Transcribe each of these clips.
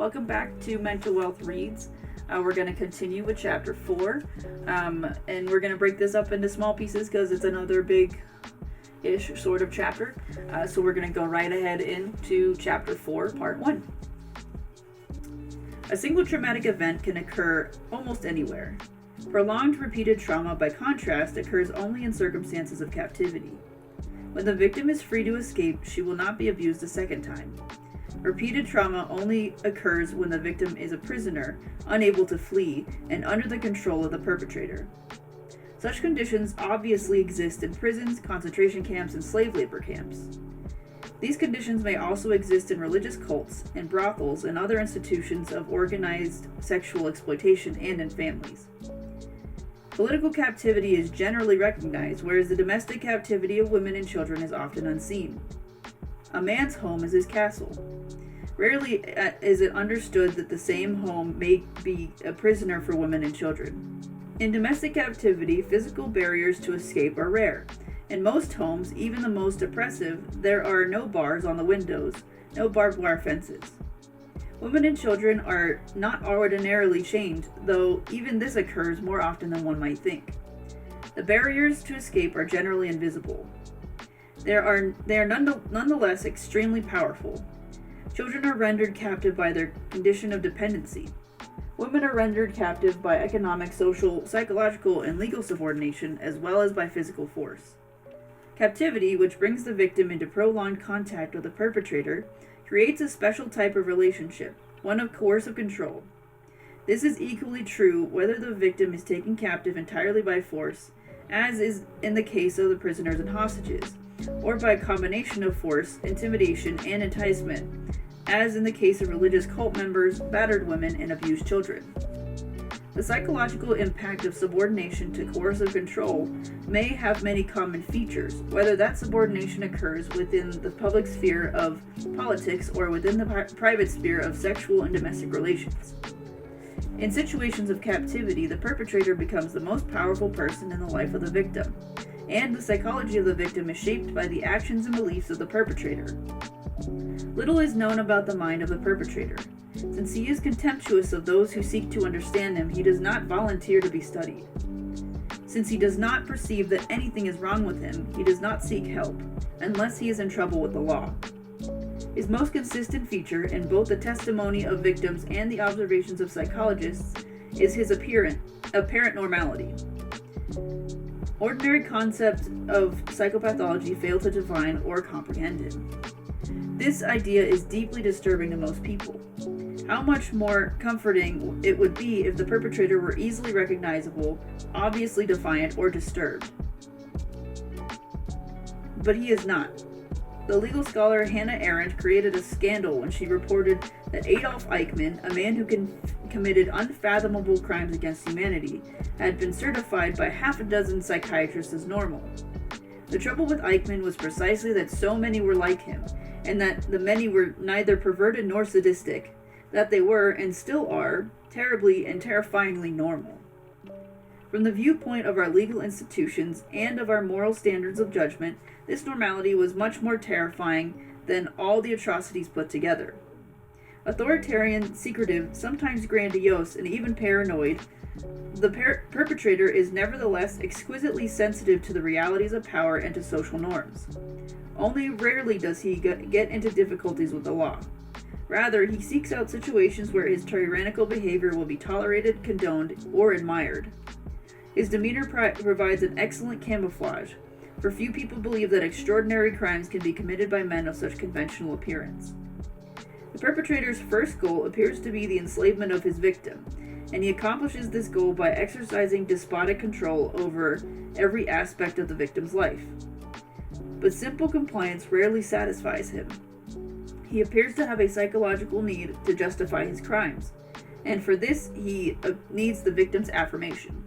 Welcome back to Mental Wealth Reads. We're going to continue with Chapter 4, and we're going to break this up into small pieces because it's another big-ish sort of chapter. So we're going to go right ahead into Chapter 4, Part 1. A single traumatic event can occur almost anywhere. Prolonged repeated trauma, by contrast, occurs only in circumstances of captivity. When the victim is free to escape, she will not be abused a second time. Repeated trauma only occurs when the victim is a prisoner, unable to flee, and under the control of the perpetrator. Such conditions obviously exist in prisons, concentration camps, and slave labor camps. These conditions may also exist in religious cults, in brothels, and other institutions of organized sexual exploitation, and in families. Political captivity is generally recognized, whereas the domestic captivity of women and children is often unseen. A man's home is his castle. Rarely is it understood that the same home may be a prisoner for women and children. In domestic captivity, physical barriers to escape are rare. In most homes, even the most oppressive, there are no bars on the windows, no barbed wire fences. Women and children are not ordinarily chained, though even this occurs more often than one might think. The barriers to escape are generally invisible. They are nonetheless extremely powerful. Children are rendered captive by their condition of dependency. Women are rendered captive by economic, social, psychological, and legal subordination, as well as by physical force. Captivity, which brings the victim into prolonged contact with the perpetrator, creates a special type of relationship, one of coercive control. This is equally true whether the victim is taken captive entirely by force, as is in the case of the prisoners and hostages, or by a combination of force, intimidation, and enticement, as in the case of religious cult members, battered women, and abused children. The psychological impact of subordination to coercive control may have many common features, whether that subordination occurs within the public sphere of politics or within the private sphere of sexual and domestic relations. In situations of captivity, the perpetrator becomes the most powerful person in the life of the victim, and the psychology of the victim is shaped by the actions and beliefs of the perpetrator. Little is known about the mind of the perpetrator. Since he is contemptuous of those who seek to understand him, he does not volunteer to be studied. Since he does not perceive that anything is wrong with him, he does not seek help, unless he is in trouble with the law. His most consistent feature, in both the testimony of victims and the observations of psychologists, is his apparent normality. Ordinary concepts of psychopathology fail to define or comprehend it. This idea is deeply disturbing to most people. How much more comforting it would be if the perpetrator were easily recognizable, obviously defiant, or disturbed. But he is not. The legal scholar Hannah Arendt created a scandal when she reported that Adolf Eichmann, a man who committed unfathomable crimes against humanity, had been certified by half a dozen psychiatrists as normal. The trouble with Eichmann was precisely that so many were like him, and that the many were neither perverted nor sadistic, that they were, and still are, terribly and terrifyingly normal. From the viewpoint of our legal institutions and of our moral standards of judgment, this normality was much more terrifying than all the atrocities put together. Authoritarian, secretive, sometimes grandiose, and even paranoid, the perpetrator is nevertheless exquisitely sensitive to the realities of power and to social norms. Only rarely does he get into difficulties with the law. Rather, he seeks out situations where his tyrannical behavior will be tolerated, condoned, or admired. His demeanor provides an excellent camouflage, for few people believe that extraordinary crimes can be committed by men of such conventional appearance. The perpetrator's first goal appears to be the enslavement of his victim, and he accomplishes this goal by exercising despotic control over every aspect of the victim's life. But simple compliance rarely satisfies him. He appears to have a psychological need to justify his crimes, and for this he needs the victim's affirmation.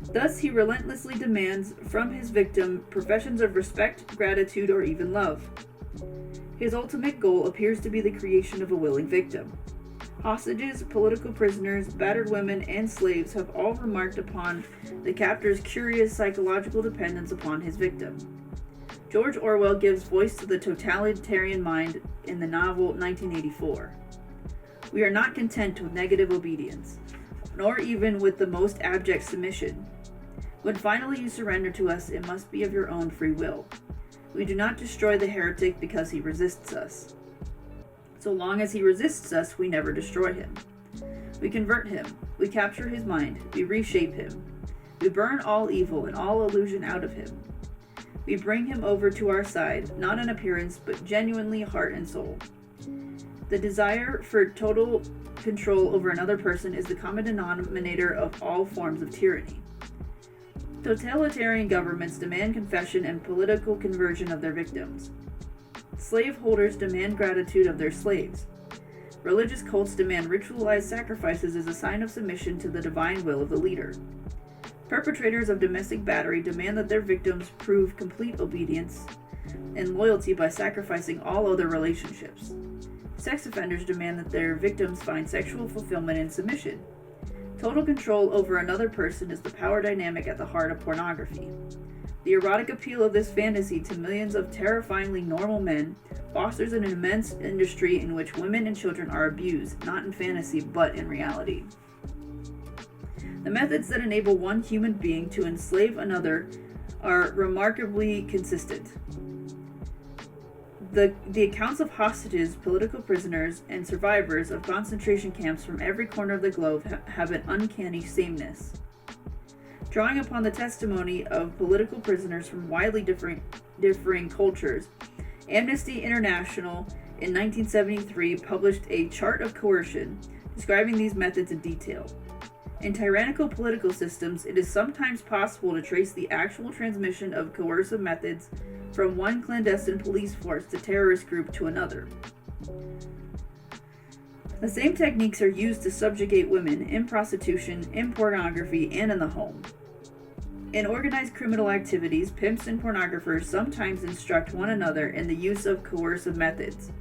Thus, he relentlessly demands from his victim professions of respect, gratitude, or even love. His ultimate goal appears to be the creation of a willing victim. Hostages, political prisoners, battered women, and slaves have all remarked upon the captor's curious psychological dependence upon his victim. George Orwell gives voice to the totalitarian mind in the novel 1984. We are not content with negative obedience, nor even with the most abject submission. When finally you surrender to us, it must be of your own free will. We do not destroy the heretic because he resists us. So long as he resists us, we never destroy him. We convert him, we capture his mind, we reshape him. We burn all evil and all illusion out of him. We bring him over to our side, not in appearance, but genuinely heart and soul. The desire for total control over another person is the common denominator of all forms of tyranny. Totalitarian governments demand confession and political conversion of their victims. Slaveholders demand gratitude of their slaves. Religious cults demand ritualized sacrifices as a sign of submission to the divine will of the leader. Perpetrators of domestic battery demand that their victims prove complete obedience and loyalty by sacrificing all other relationships. Sex offenders demand that their victims find sexual fulfillment in submission. Total control over another person is the power dynamic at the heart of pornography. The erotic appeal of this fantasy to millions of terrifyingly normal men fosters an immense industry in which women and children are abused, not in fantasy, but in reality. The methods that enable one human being to enslave another are remarkably consistent. The accounts of hostages, political prisoners, and survivors of concentration camps from every corner of the globe have an uncanny sameness. Drawing upon the testimony of political prisoners from widely differing cultures, Amnesty International in 1973 published a chart of coercion describing these methods in detail. In tyrannical political systems, it is sometimes possible to trace the actual transmission of coercive methods from one clandestine police force to terrorist group to another. The same techniques are used to subjugate women in prostitution, in pornography, and in the home. In organized criminal activities, pimps and pornographers sometimes instruct one another in the use of coercive methods.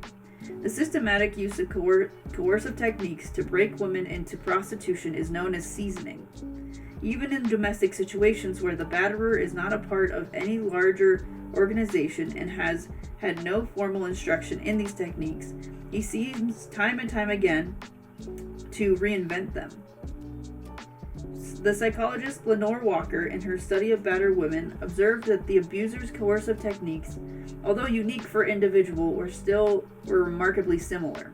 The systematic use of coercive techniques to break women into prostitution is known as seasoning. Even in domestic situations where the batterer is not a part of any larger organization and has had no formal instruction in these techniques, he seems time and time again to reinvent them. The psychologist Lenore Walker, in her study of battered women, observed that the abuser's coercive techniques, although unique for individual, were remarkably similar.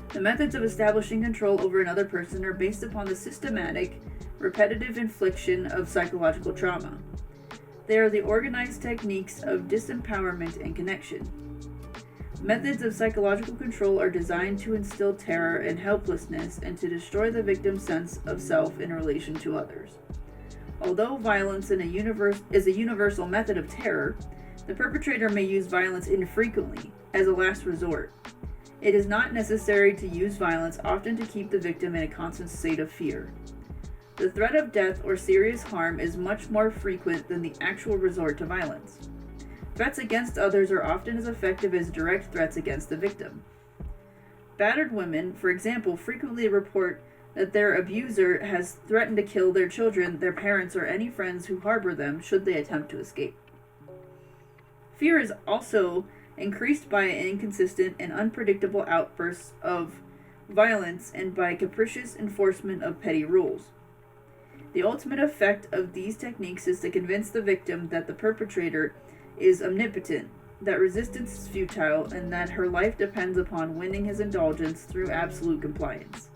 The methods of establishing control over another person are based upon the systematic, repetitive infliction of psychological trauma. They are the organized techniques of disempowerment and connection. Methods of psychological control are designed to instill terror and helplessness and to destroy the victim's sense of self in relation to others. Although violence is a universal method of terror, the perpetrator may use violence infrequently, as a last resort. It is not necessary to use violence, often to keep the victim in a constant state of fear. The threat of death or serious harm is much more frequent than the actual resort to violence. Threats against others are often as effective as direct threats against the victim. Battered women, for example, frequently report that their abuser has threatened to kill their children, their parents, or any friends who harbor them should they attempt to escape. Fear is also increased by inconsistent and unpredictable outbursts of violence and by capricious enforcement of petty rules. The ultimate effect of these techniques is to convince the victim that the perpetrator is omnipotent, that resistance is futile, and that her life depends upon winning his indulgence through absolute compliance.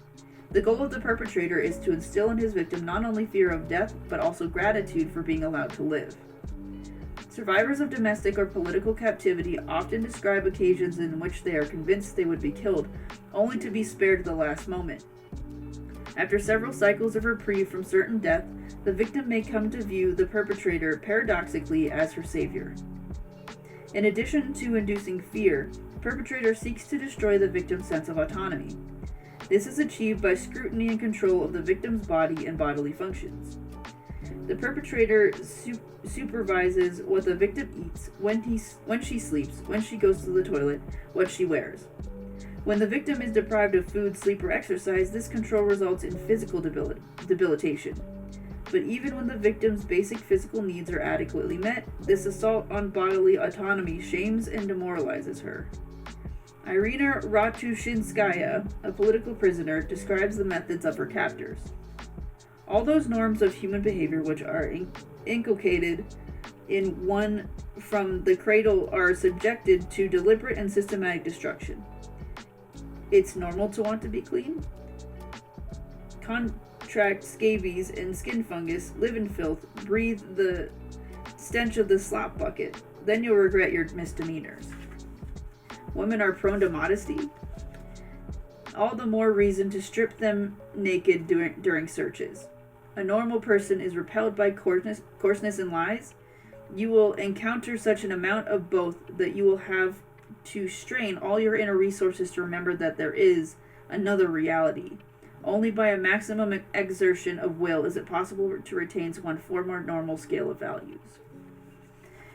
The goal of the perpetrator is to instill in his victim not only fear of death, but also gratitude for being allowed to live. Survivors of domestic or political captivity often describe occasions in which they are convinced they would be killed, only to be spared at the last moment. After several cycles of reprieve from certain death, the victim may come to view the perpetrator paradoxically as her savior. In addition to inducing fear, the perpetrator seeks to destroy the victim's sense of autonomy. This is achieved by scrutiny and control of the victim's body and bodily functions. The perpetrator supervises what the victim eats, when she sleeps, when she goes to the toilet, what she wears. When the victim is deprived of food, sleep, or exercise, this control results in physical debilitation. But even when the victim's basic physical needs are adequately met, this assault on bodily autonomy shames and demoralizes her. Irina Ratushinskaya, a political prisoner, describes the methods of her captors. All those norms of human behavior which are inculcated in one from the cradle are subjected to deliberate and systematic destruction. It's normal to want to be clean. Contract scabies and skin fungus, live in filth, breathe the stench of the slop bucket. Then you'll regret your misdemeanors. Women are prone to modesty. All the more reason to strip them naked during searches. A normal person is repelled by coarseness and lies. You will encounter such an amount of both that you will have to strain all your inner resources to remember that there is another reality. Only by a maximum exertion of will is it possible to retain one form or normal scale of values.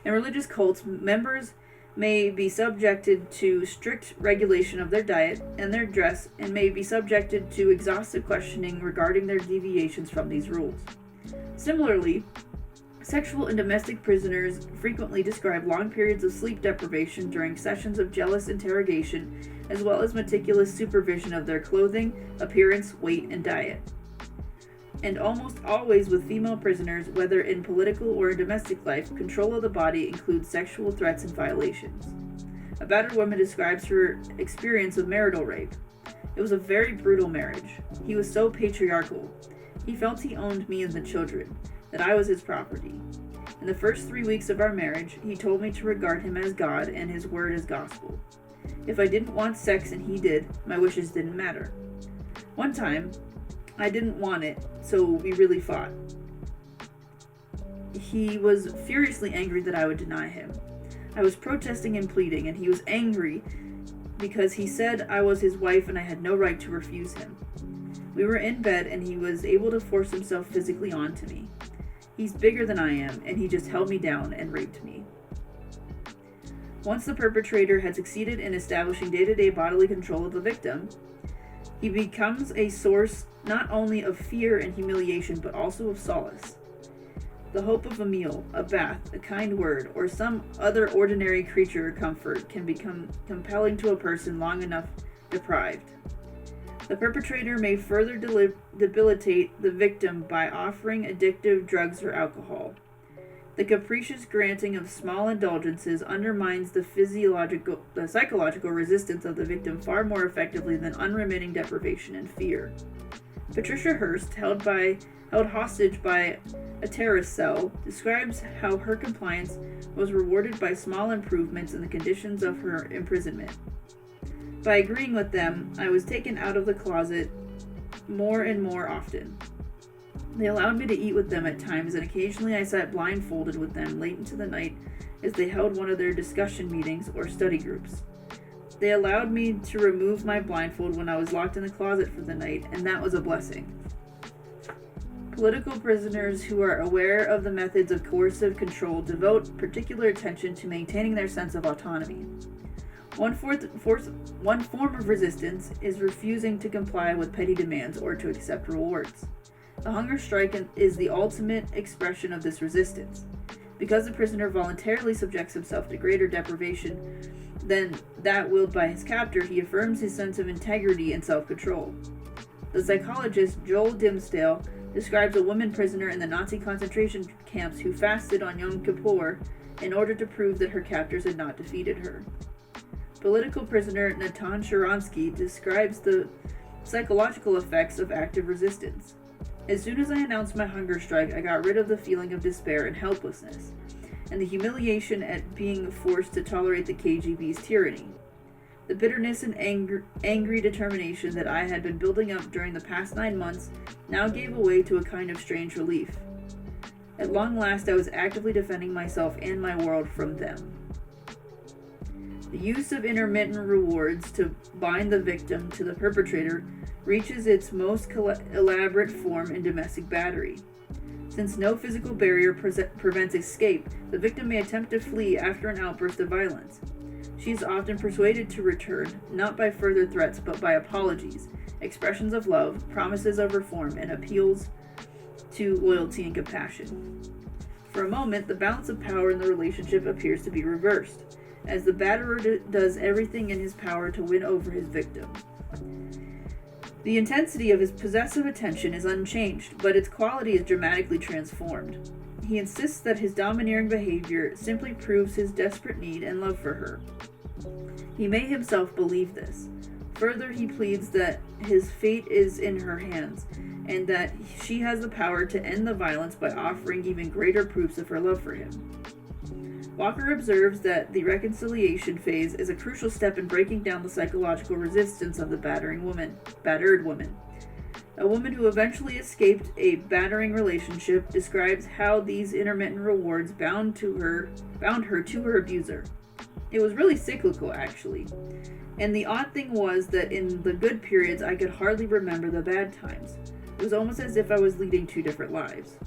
In religious cults, members may be subjected to strict regulation of their diet and their dress, and may be subjected to exhaustive questioning regarding their deviations from these rules. Similarly, sexual and domestic prisoners frequently describe long periods of sleep deprivation during sessions of jealous interrogation, as well as meticulous supervision of their clothing, appearance, weight, and diet. And almost always with female prisoners, whether in political or in domestic life, control of the body includes sexual threats and violations. A battered woman describes her experience of marital rape. It was a very brutal marriage. He was so patriarchal. He felt he owned me and the children, that I was his property. In the first 3 weeks of our marriage, he told me to regard him as God and his word as gospel. If I didn't want sex and he did, my wishes didn't matter. One time, I didn't want it, so we really fought. He was furiously angry that I would deny him. I was protesting and pleading, and he was angry because he said I was his wife and I had no right to refuse him. We were in bed and he was able to force himself physically onto me. He's bigger than I am, and he just held me down and raped me. Once the perpetrator had succeeded in establishing day-to-day bodily control of the victim, he becomes a source not only of fear and humiliation, but also of solace. The hope of a meal, a bath, a kind word, or some other ordinary creature or comfort can become compelling to a person long enough deprived. The perpetrator may further debilitate the victim by offering addictive drugs or alcohol. The capricious granting of small indulgences undermines the psychological resistance of the victim far more effectively than unremitting deprivation and fear. Patricia Hearst, held hostage by a terrorist cell, describes how her compliance was rewarded by small improvements in the conditions of her imprisonment. By agreeing with them, I was taken out of the closet more and more often. They allowed me to eat with them at times, and occasionally I sat blindfolded with them late into the night as they held one of their discussion meetings or study groups. They allowed me to remove my blindfold when I was locked in the closet for the night, and that was a blessing. Political prisoners who are aware of the methods of coercive control devote particular attention to maintaining their sense of autonomy. One form of resistance is refusing to comply with petty demands or to accept rewards. The hunger strike is the ultimate expression of this resistance. Because the prisoner voluntarily subjects himself to greater deprivation than that willed by his captor, he affirms his sense of integrity and self-control. The psychologist Joel Dimsdale describes a woman prisoner in the Nazi concentration camps who fasted on Yom Kippur in order to prove that her captors had not defeated her. Political prisoner Natan Sharansky describes the psychological effects of active resistance. As soon as I announced my hunger strike, I got rid of the feeling of despair and helplessness, and the humiliation at being forced to tolerate the KGB's tyranny. The bitterness and angry determination that I had been building up during the past 9 months now gave way to a kind of strange relief. At long last, I was actively defending myself and my world from them. The use of intermittent rewards to bind the victim to the perpetrator reaches its most elaborate form in domestic battery. Since no physical barrier prevents escape, the victim may attempt to flee after an outburst of violence. She is often persuaded to return, not by further threats, but by apologies, expressions of love, promises of reform, and appeals to loyalty and compassion. For a moment, the balance of power in the relationship appears to be reversed. as the batterer does everything in his power to win over his victim. The intensity of his possessive attention is unchanged, but its quality is dramatically transformed. He insists that his domineering behavior simply proves his desperate need and love for her. He may himself believe this. Further, he pleads that his fate is in her hands, and that she has the power to end the violence by offering even greater proofs of her love for him. Walker observes that the reconciliation phase is a crucial step in breaking down the psychological resistance of the battered woman. A woman who eventually escaped a battering relationship describes how these intermittent rewards bound her to her abuser. It was really cyclical, actually. And the odd thing was that in the good periods, I could hardly remember the bad times. It was almost as if I was leading two different lives.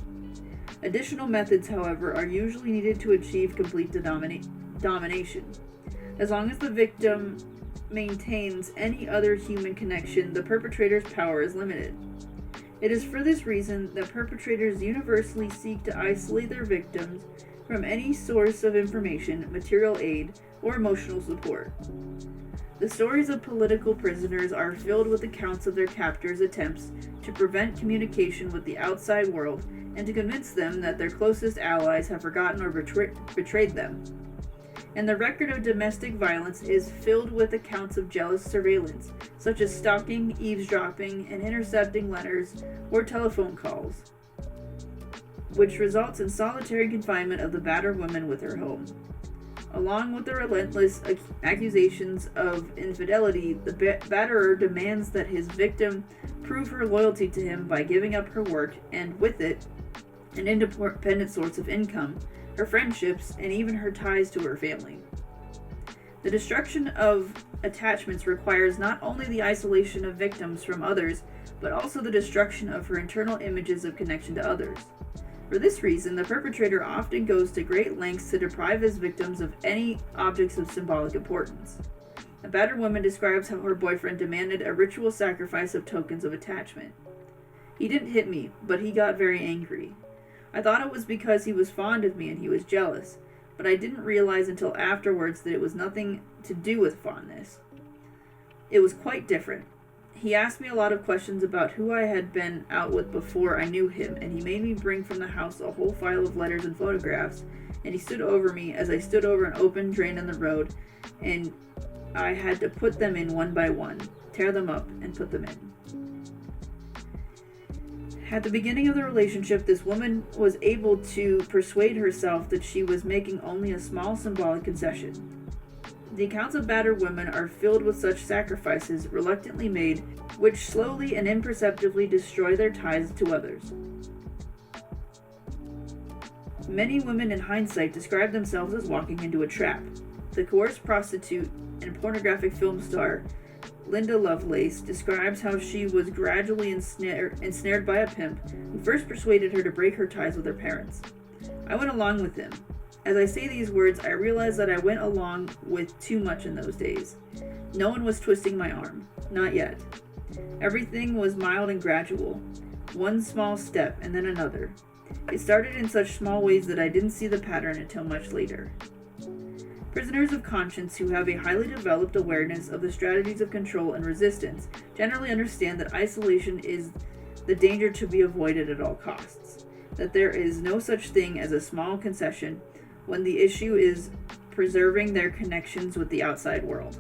Additional methods, however, are usually needed to achieve complete domination. As long as the victim maintains any other human connection, the perpetrator's power is limited. It is for this reason that perpetrators universally seek to isolate their victims from any source of information, material aid, or emotional support. The stories of political prisoners are filled with accounts of their captors' attempts to prevent communication with the outside world and to convince them that their closest allies have forgotten or betrayed them. And the record of domestic violence is filled with accounts of jealous surveillance, such as stalking, eavesdropping, and intercepting letters or telephone calls, which results in solitary confinement of the battered woman with her home. Along with the relentless accusations of infidelity, the batterer demands that his victim prove her loyalty to him by giving up her work and, with it, an independent source of income, her friendships, and even her ties to her family. The destruction of attachments requires not only the isolation of victims from others, but also the destruction of her internal images of connection to others. For this reason, the perpetrator often goes to great lengths to deprive his victims of any objects of symbolic importance. A battered woman describes how her boyfriend demanded a ritual sacrifice of tokens of attachment. He didn't hit me, but he got very angry. I thought it was because he was fond of me and he was jealous, but I didn't realize until afterwards that it was nothing to do with fondness. It was quite different. He asked me a lot of questions about who I had been out with before I knew him, and he made me bring from the house a whole file of letters and photographs, and he stood over me as I stood over an open drain in the road, and I had to put them in one by one, tear them up, and put them in. At the beginning of the relationship, this woman was able to persuade herself that she was making only a small symbolic concession. The accounts of battered women are filled with such sacrifices reluctantly made, which slowly and imperceptibly destroy their ties to others. Many women in hindsight describe themselves as walking into a trap. The coerced prostitute and pornographic film star Linda Lovelace describes how she was gradually ensnared by a pimp who first persuaded her to break her ties with her parents. I went along with him. As I say these words, I realize that I went along with too much in those days. No one was twisting my arm. Not yet. Everything was mild and gradual. One small step and then another. It started in such small ways that I didn't see the pattern until much later. Prisoners of conscience who have a highly developed awareness of the strategies of control and resistance generally understand that isolation is the danger to be avoided at all costs, that there is no such thing as a small concession when the issue is preserving their connections with the outside world.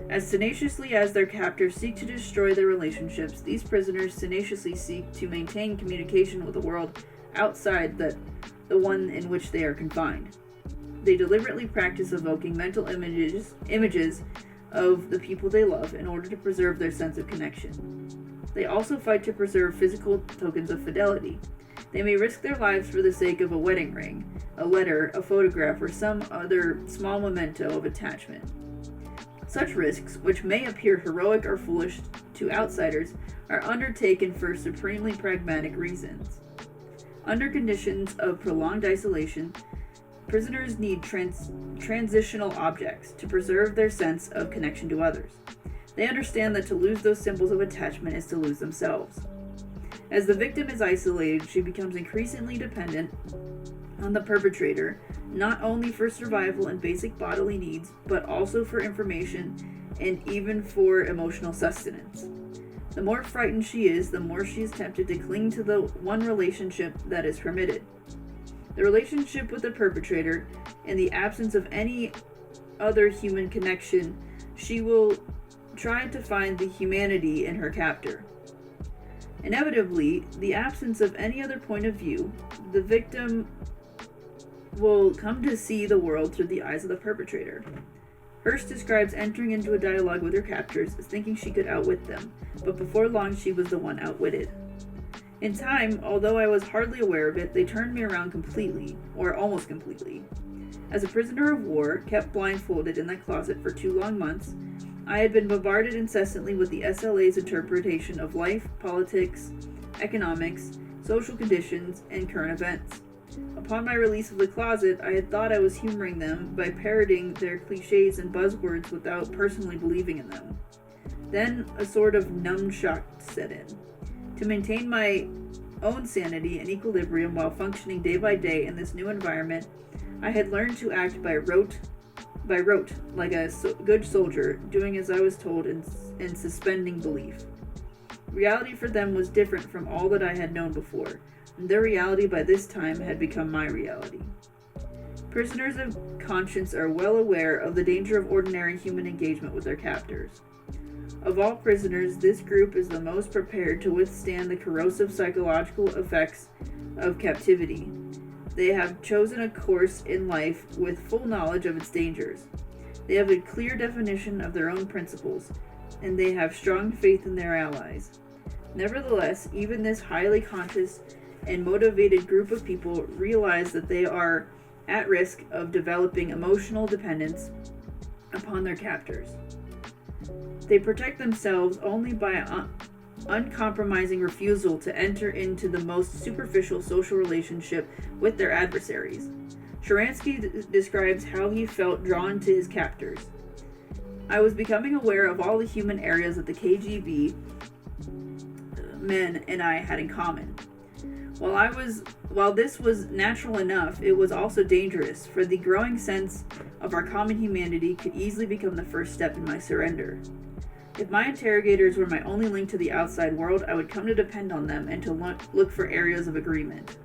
As tenaciously as their captors seek to destroy their relationships, these prisoners tenaciously seek to maintain communication with the world outside the one in which they are confined. They deliberately practice evoking mental images of the people they love in order to preserve their sense of connection. They also fight to preserve physical tokens of fidelity. They may risk their lives for the sake of a wedding ring, a letter, a photograph, or some other small memento of attachment. Such risks, which may appear heroic or foolish to outsiders, are undertaken for supremely pragmatic reasons. Under conditions of prolonged isolation, prisoners need transitional objects to preserve their sense of connection to others. They understand that to lose those symbols of attachment is to lose themselves. As the victim is isolated, she becomes increasingly dependent on the perpetrator, not only for survival and basic bodily needs, but also for information and even for emotional sustenance. The more frightened she is, the more she is tempted to cling to the one relationship that is permitted. The relationship with the perpetrator, in the absence of any other human connection, she will try to find the humanity in her captor. Inevitably, the absence of any other point of view, the victim will come to see the world through the eyes of the perpetrator. Hirst describes entering into a dialogue with her captors as thinking she could outwit them, but before long she was the one outwitted. In time, although I was hardly aware of it, they turned me around completely, or almost completely. As a prisoner of war, kept blindfolded in that closet for 2 long months, I had been bombarded incessantly with the SLA's interpretation of life, politics, economics, social conditions, and current events. Upon my release of the closet, I had thought I was humoring them by parroting their cliches and buzzwords without personally believing in them. Then a sort of numb shock set in. To maintain my own sanity and equilibrium while functioning day by day in this new environment, I had learned to act by rote, like a good soldier, doing as I was told and suspending belief. Reality for them was different from all that I had known before, and their reality by this time had become my reality. Prisoners of conscience are well aware of the danger of ordinary human engagement with their captors. Of all prisoners, this group is the most prepared to withstand the corrosive psychological effects of captivity. They have chosen a course in life with full knowledge of its dangers. They have a clear definition of their own principles, and they have strong faith in their allies. Nevertheless, even this highly conscious and motivated group of people realize that they are at risk of developing emotional dependence upon their captors. They protect themselves only by uncompromising refusal to enter into the most superficial social relationship with their adversaries. Sharansky describes how he felt drawn to his captors. I was becoming aware of all the human areas that the KGB men and I had in common. While this was natural enough, it was also dangerous, for the growing sense of our common humanity could easily become the first step in my surrender. If my interrogators were my only link to the outside world, I would come to depend on them and to look for areas of agreement.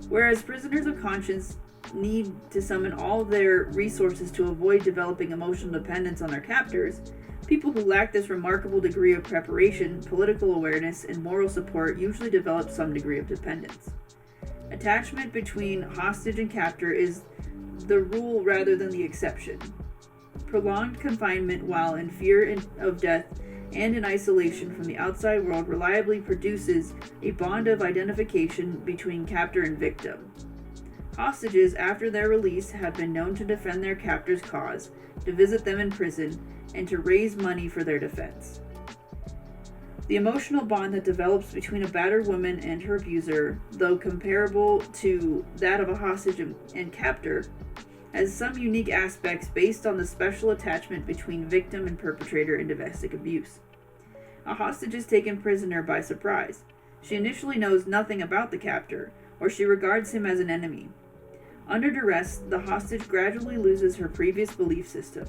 Whereas prisoners of conscience need to summon all their resources to avoid developing emotional dependence on their captors, people who lack this remarkable degree of preparation, political awareness, and moral support usually develop some degree of dependence. Attachment between hostage and captor is the rule rather than the exception. Prolonged confinement while in fear of death and in isolation from the outside world reliably produces a bond of identification between captor and victim. Hostages, after their release, have been known to defend their captor's cause, to visit them in prison, and to raise money for their defense. The emotional bond that develops between a battered woman and her abuser, though comparable to that of a hostage and captor, has some unique aspects based on the special attachment between victim and perpetrator in domestic abuse. A hostage is taken prisoner by surprise. She initially knows nothing about the captor, or she regards him as an enemy. Under duress, the hostage gradually loses her previous belief system.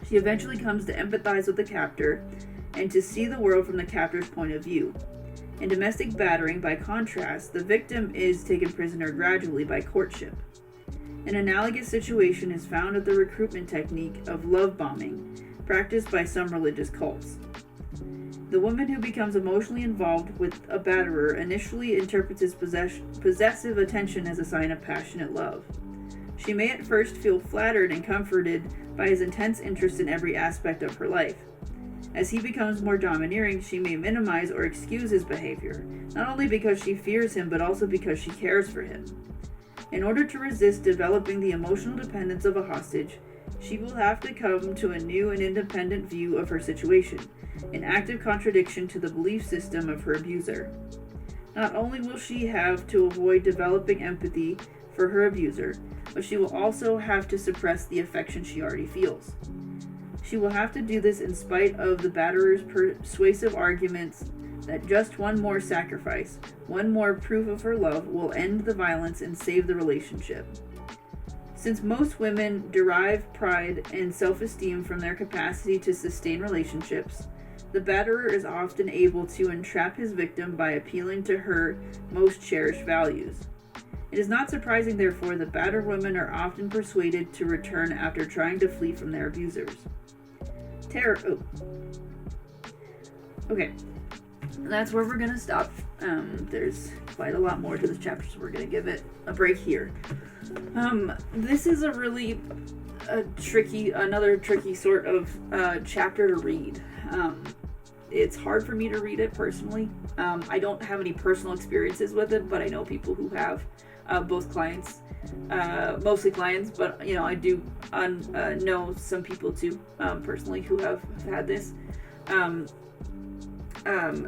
She eventually comes to empathize with the captor and to see the world from the captor's point of view. In domestic battering, by contrast, the victim is taken prisoner gradually by courtship. An analogous situation is found at the recruitment technique of love bombing, practiced by some religious cults. The woman who becomes emotionally involved with a batterer initially interprets his possessive attention as a sign of passionate love. She may at first feel flattered and comforted by his intense interest in every aspect of her life. As he becomes more domineering, she may minimize or excuse his behavior, not only because she fears him, but also because she cares for him. In order to resist developing the emotional dependence of a hostage, she will have to come to a new and independent view of her situation, in active contradiction to the belief system of her abuser. Not only will she have to avoid developing empathy for her abuser, but she will also have to suppress the affection she already feels. She will have to do this in spite of the batterer's persuasive arguments that just one more sacrifice, one more proof of her love, will end the violence and save the relationship. Since most women derive pride and self-esteem from their capacity to sustain relationships, the batterer is often able to entrap his victim by appealing to her most cherished values. It is not surprising, therefore, that battered women are often persuaded to return after trying to flee from their abusers. Okay, that's where we're gonna stop. There's quite a lot more to this chapter, so we're gonna give it a break here. This is a really another tricky sort of chapter to read. It's hard for me to read it personally. I don't have any personal experiences with it, but I know people who have, both clients, mostly clients, but I do know some people too, personally, who have had this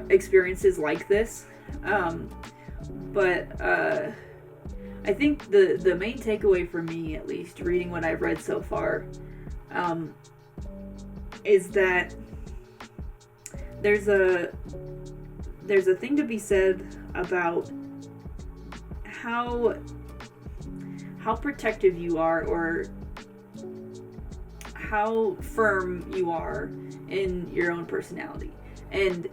experiences like this. But I think the main takeaway for me, at least reading what I've read so far, is that there's a thing to be said about how protective you are, or how firm you are in your own personality, and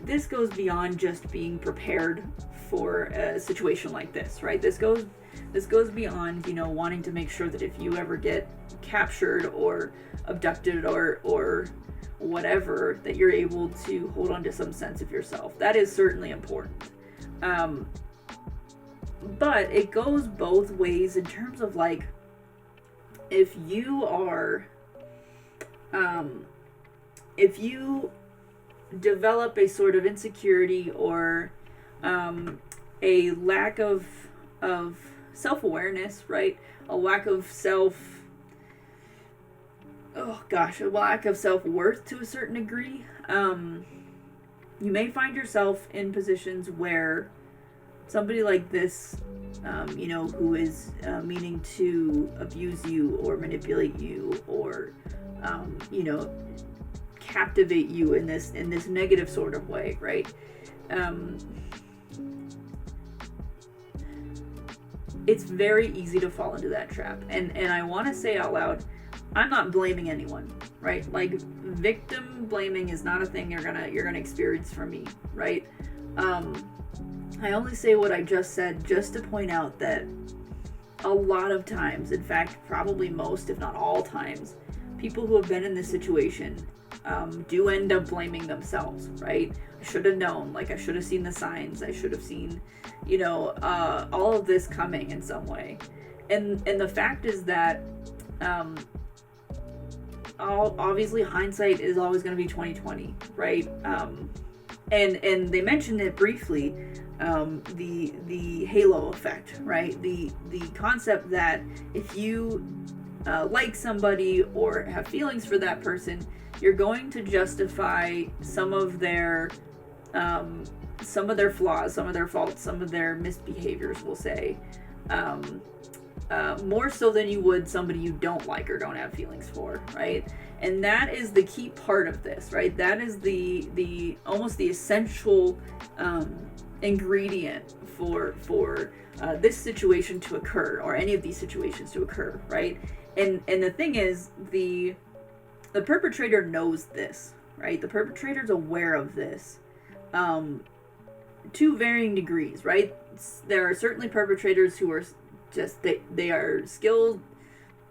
this goes beyond just being prepared for a situation like this, right? This goes beyond, wanting to make sure that if you ever get captured or abducted or whatever, that you're able to hold on to some sense of yourself. That is certainly important. But it goes both ways in terms of, like, if you develop a sort of insecurity or a lack of self-awareness, right? A lack of self-worth to a certain degree. You may find yourself in positions where somebody like this, who is meaning to abuse you or manipulate you or, captivate you in this negative sort of way, right? It's very easy to fall into that trap. And I want to say out loud, I'm not blaming anyone, right? Like, victim blaming is not a thing you're gonna experience from me, right? I only say what I just said just to point out that a lot of times, in fact, probably most, if not all times, people who have been in this situation do end up blaming themselves, right? I should have known, like, I should have seen the signs, I should have seen, all of this coming in some way. And the fact is that obviously hindsight is always going to be 20/20, right? And they mentioned it briefly, the halo effect, right? The concept that if you like somebody or have feelings for that person, you're going to justify some of their flaws, some of their faults, some of their misbehaviors, we'll say, more so than you would somebody you don't like or don't have feelings for, right? And that is the key part of this, right? That is the almost the essential ingredient for this situation to occur, or any of these situations to occur, right? And the thing is, the perpetrator knows this, right? The perpetrator's aware of this, to varying degrees, right? There are certainly perpetrators who are just, they are skilled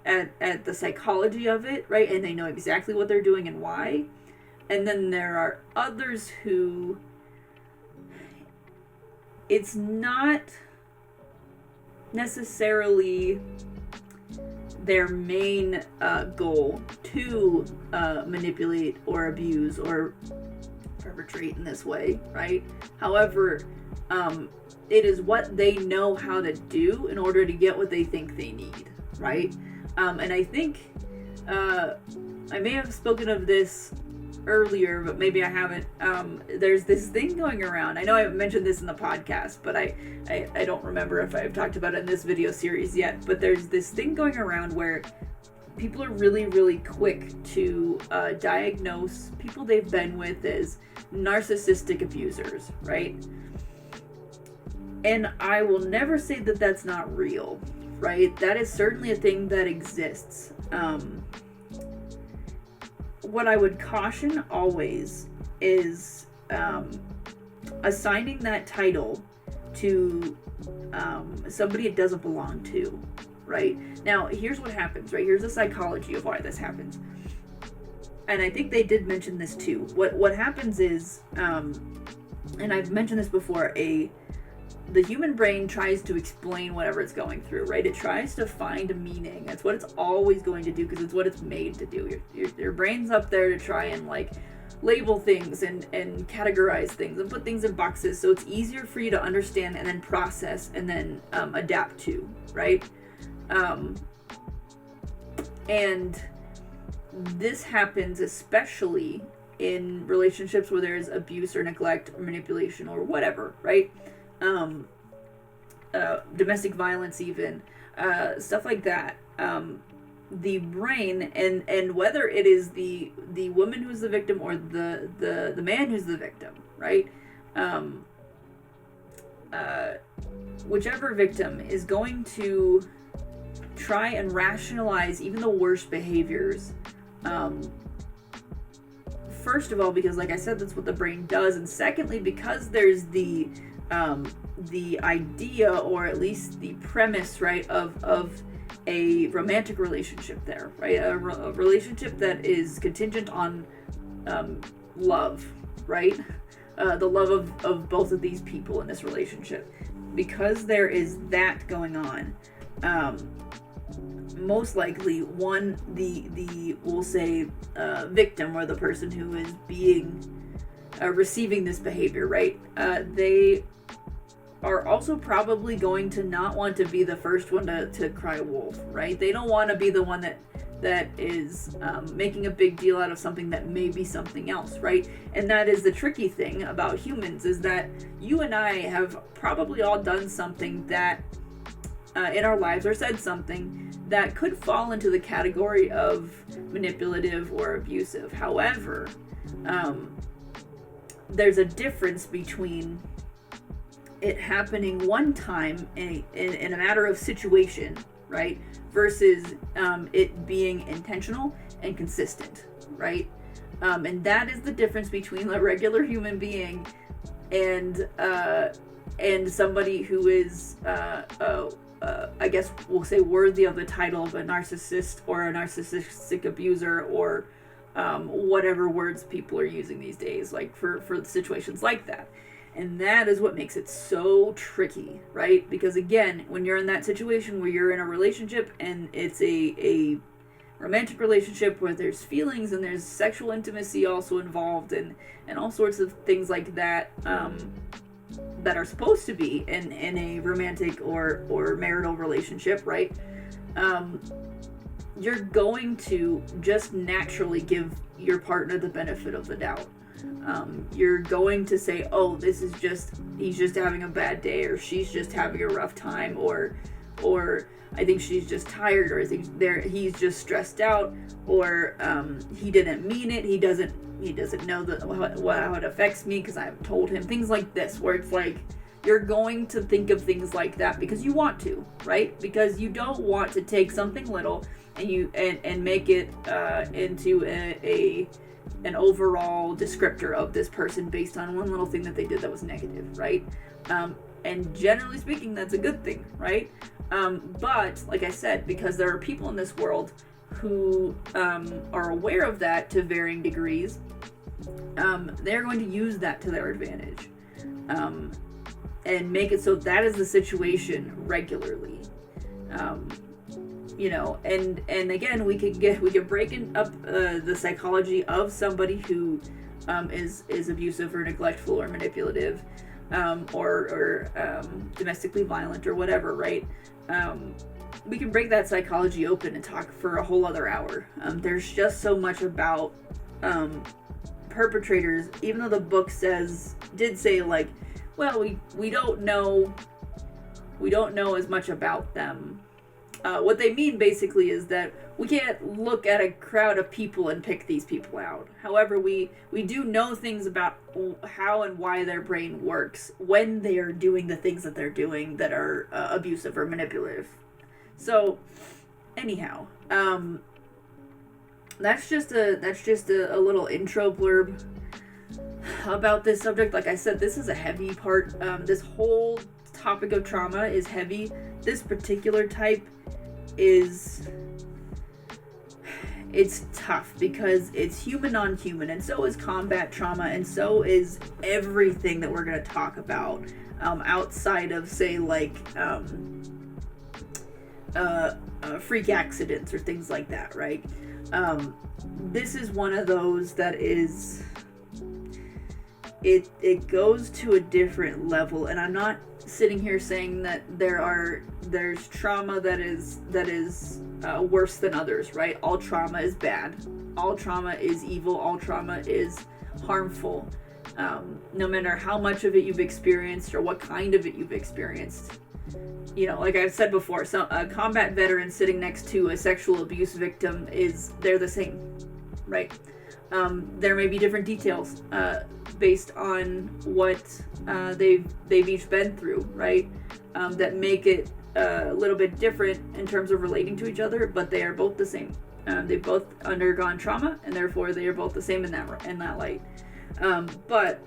at the psychology of it, right? And they know exactly what they're doing and why. And then there are others who, it's not necessarily their main goal to manipulate or abuse or perpetrate in this way, right? However, it is what they know how to do in order to get what they think they need, right? And I think I may have spoken of this earlier, but maybe I haven't. There's this thing going around. I know I haven't mentioned this in the podcast, but I don't remember if I've talked about it in this video series yet. But there's this thing going around where people are really, really quick to diagnose people they've been with as narcissistic abusers, right? And I will never say that that's not real, right? That is certainly a thing that exists. What I would caution always is assigning that title to somebody it doesn't belong to, right? Now, here's what happens, right? Here's the psychology of why this happens. And I think they did mention this too. What happens is, and I've mentioned this before, the human brain tries to explain whatever it's going through, right? It tries to find a meaning. That's what it's always going to do, because it's what it's made to do. Your brain's up there to try and like label things and categorize things and put things in boxes, so it's easier for you to understand and then process and then adapt to, right? And this happens especially in relationships where there's abuse or neglect or manipulation or whatever, right? Domestic violence, even stuff like that. The brain, and whether it is the woman who's the victim or the man who's the victim, right? Whichever victim is going to try and rationalize even the worst behaviors. First of all, because like I said, that's what the brain does, and secondly, because there's the idea, or at least the premise, right, of a romantic relationship there, right? A relationship that is contingent on love, right? The love of both of these people in this relationship. Because there is that going on, most likely we'll say victim, or the person who is being receiving this behavior, right? They are also probably going to not want to be the first one to cry wolf, right? They don't want to be the one that is making a big deal out of something that may be something else, right? And that is the tricky thing about humans, is that you and I have probably all done something that in our lives, or said something that could fall into the category of manipulative or abusive. However, there's a difference between it happening one time in a matter of situation, right, versus it being intentional and consistent, right? And that is the difference between a regular human being and somebody who is I guess we'll say worthy of the title of a narcissist or a narcissistic abuser, or whatever words people are using these days, like for situations like that. And that is what makes it so tricky, right? Because again, when you're in that situation where you're in a relationship and it's a romantic relationship where there's feelings and there's sexual intimacy also involved, and all sorts of things like that, that are supposed to be in a romantic or marital relationship, right? You're going to just naturally give your partner the benefit of the doubt. You're going to say, oh, he's just having a bad day, or she's just having a rough time, or I think she's just tired, or I think he's just stressed out, or he didn't mean it, he doesn't know how it affects me because I haven't told him. Things like this, where it's like you're going to think of things like that because you want to, right? Because you don't want to take something little and make it into an overall descriptor of this person based on one little thing that they did that was negative, right? And generally speaking, that's a good thing, right? But like I said, because there are people in this world who are aware of that to varying degrees, they're going to use that to their advantage, and make it so that is the situation regularly. And again, we can break up the psychology of somebody who is abusive or neglectful or manipulative, or domestically violent or whatever, right? We can break that psychology open and talk for a whole other hour. There's just so much about perpetrators, even though the book did say like, well, we don't know as much about them What they mean basically is that we can't look at a crowd of people and pick these people out. However, we do know things about how and why their brain works when they are doing the things that they're doing that are abusive or manipulative. So, anyhow, that's just a little intro blurb about this subject. Like I said, this is a heavy part. This whole topic of trauma is heavy. This particular type it's tough because it's human on human, and so is combat trauma, and so is everything that we're going to talk about outside of, say, like freak accidents or things like that, right? This is one of those that is it goes to a different level, and I'm not sitting here saying that there's trauma that is worse than others, right? All trauma is bad. All trauma is evil. All trauma is harmful. No matter how much of it you've experienced or what kind of it you've experienced. You know, like I've said before, so a combat veteran sitting next to a sexual abuse victim they're the same, right? There may be different details based on what they've each been through, right? That make it a little bit different in terms of relating to each other, but they are both the same. They've both undergone trauma, and therefore they are both the same in that light. But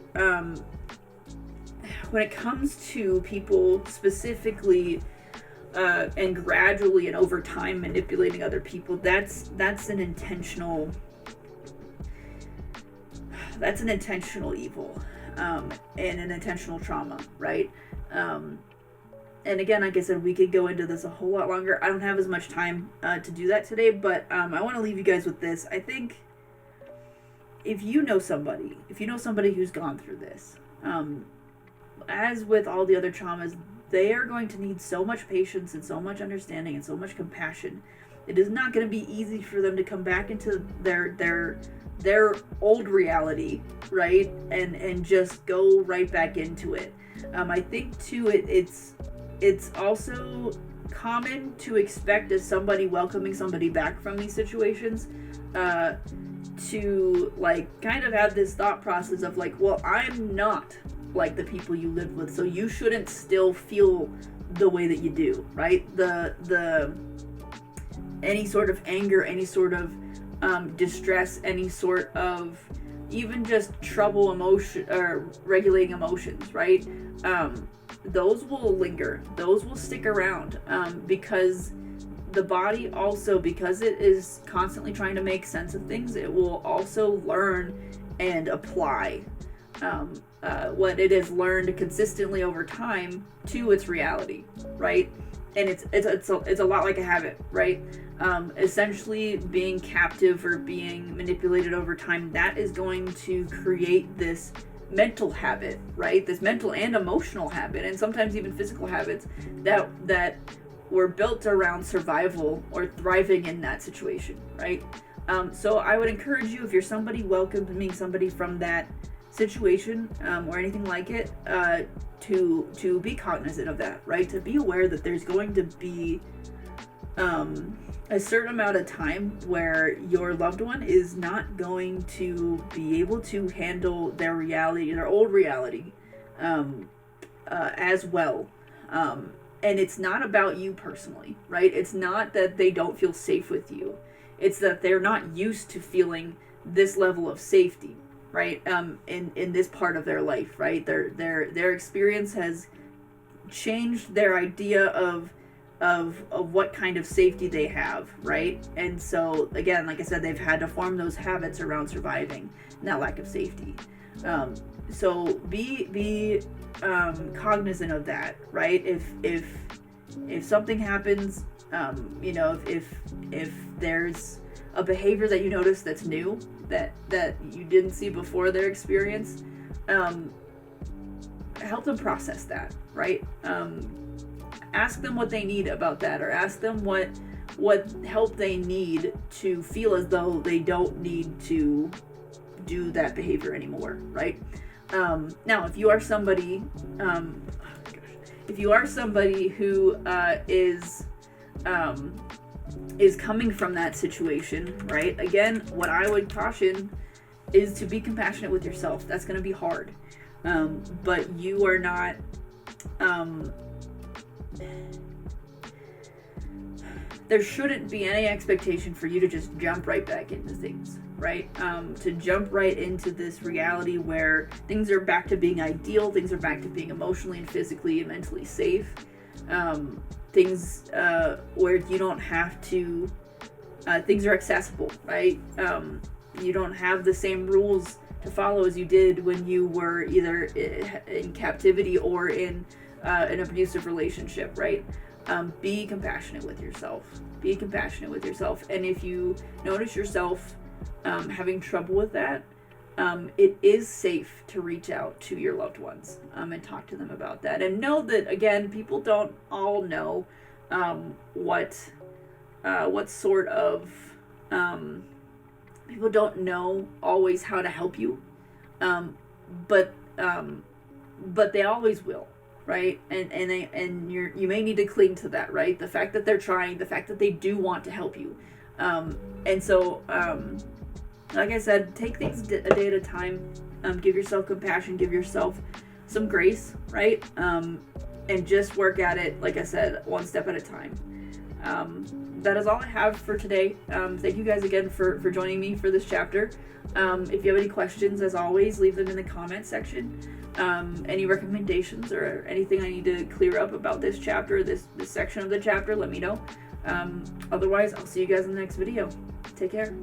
when it comes to people specifically and gradually and over time manipulating other people, that's an intentional evil and an intentional trauma, right? And again, like I said, we could go into this a whole lot longer. I don't have as much time to do that today, but I want to leave you guys with this. I think if you know somebody who's gone through this, as with all the other traumas, they are going to need so much patience and so much understanding and so much compassion. It is not going to be easy for them to come back into their old reality, right? And just go right back into it. I think too, it's also common to expect, as somebody welcoming somebody back from these situations, to like kind of have this thought process of like, well, I'm not like the people you lived with, so you shouldn't still feel the way that you do, right? The any sort of anger, any sort of distress, any sort of even just trouble emotion or regulating emotions, right? Those will linger, those will stick around, because the body also, because it is constantly trying to make sense of things, it will also learn and apply what it has learned consistently over time to its reality, right? And it's a lot like a habit, right? Essentially being captive or being manipulated over time, that is going to create this mental habit, right? This mental and emotional habit, and sometimes even physical habits that were built around survival or thriving in that situation, right? So I would encourage you, if you're somebody welcoming somebody from that situation or anything like it, to be cognizant of that, right? To be aware that there's going to be a certain amount of time where your loved one is not going to be able to handle their reality, their old reality, as well. And it's not about you personally, right? It's not that they don't feel safe with you. It's that they're not used to feeling this level of safety, right? In this part of their life, right? Their experience has changed their idea of what kind of safety they have, right? And so again, like I said, they've had to form those habits around surviving and that lack of safety. So be cognizant of that, right? If something happens, if there's a behavior that you notice that's new, that you didn't see before their experience, help them process that, right? Ask them what they need about that, or ask them what help they need to feel as though they don't need to do that behavior anymore, right? Now, if you are somebody, who is is coming from that situation, right? Again, what I would caution is to be compassionate with yourself. That's going to be hard. But you are not, there shouldn't be any expectation for you to just jump right back into things, right? To jump right into this reality where things are back to being ideal, things are back to being emotionally and physically and mentally safe. Things where you don't have to, things are accessible, right? You don't have the same rules to follow as you did when you were either in captivity or in an abusive relationship, right? Be compassionate with yourself. Be compassionate with yourself. And if you notice yourself having trouble with that, it is safe to reach out to your loved ones and talk to them about that. And know that, again, people don't all know what sort of people don't know always how to help you, but they always will, right? And you may need to cling to that, right? The fact that they're trying, the fact that they do want to help you, and so. Like I said, take things a day at a time. Give yourself compassion. Give yourself some grace, right? And just work at it, like I said, one step at a time. That is all I have for today. Thank you guys again for joining me for this chapter. If you have any questions, as always, leave them in the comment section. Any recommendations or anything I need to clear up about this chapter, this section of the chapter, let me know. Otherwise, I'll see you guys in the next video. Take care.